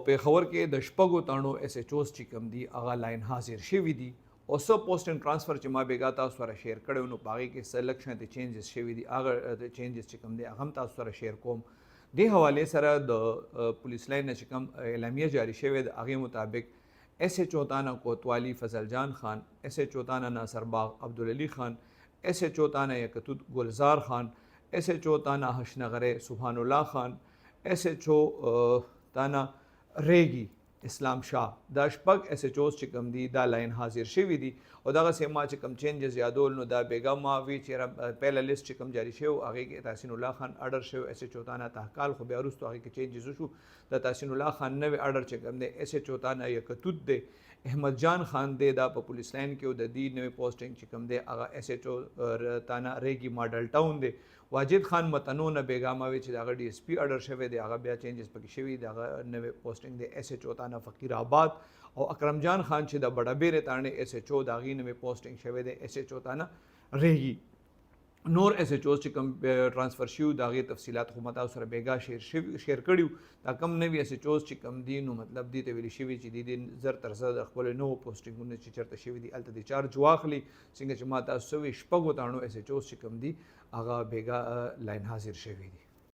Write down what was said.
پیښور کې د شپږو تڼو اس ایچ اوس چې کوم دي هغه لاین حاضر شوي دي او څه پوسټ اینډ ټرانسفر چې ما بیګا تاسو سره شیر کړی نو په هغې کې څه لږ شانتې چینجز شوي دي هغه چینجز چې کوم دی هغه هم تاسو سره شیر کوم. دې حوالې سره د پولیس لاین نه چې کوم اعلامیه جاري شوې د هغې مطابق ایس ایچ او تانه کوتوالی فضل جان خان، ایس ایچ او تانه ناصر باغ عبدالعلی خان، ایس ایچ او تانه یکتود گلزار خان، ایس ایچ او تانه حشنغره سبحان الله خان، ایس ایچ او تانه ریگی اسلام شاه. دا شپږ اس ایچ اوس چې کوم دي دا لاین حاضر شوي دي او دغسې ما چې کوم چینجز یادول نو دا بیګا ما وی چې پهله لیست چې کوم جاري شوی هغې کې تحسین الله خان اډر شوی اس ایچ او تانه تحقال خو بیا وروستو هغې کې چینجز وشو. د تحسین الله خان نوی اډر چې کوم دی اس ایچ او تانه یکتود دی. احمد جان خان دی دا په پولیس لاین کې او د دې نوی پوسټینګ چې کوم دی هغه اس ایچ او تانه ریګي ماډل ټاون دی. واجد خان متنو نه بیګا ما وی چې د هغه ډي اس پي اډر شوی دی هغه بیا چینجز پکې شوي د هغه نوی پوسټینګ دی اس ایچ او تانه فقیر آباد. او اکرم جان خان چې د بډابیرې تانې اس ایچ او د هغې نوی پوسټینګ شوی دی اس ایچ او تانه ریګي. نور اس ایچ اوس چې کوم ټرانسفر شوي د هغې تفصیلات خو ما تاسو سره بیګا شیر کړي دا کم نوي اس ایچ اوس چې کوم دي نو مطلب دې ته ویلي شوي چې دې زر تر زر د خپلو نوو پوسټینګونو چې چېرته شوي دي هلته دې چارج واخلي څنګه چې ما تاسو وویل شپږو تاڼو اس ایچ اوس چې کوم دي هغه بیګا لاین حاضر شوي دي.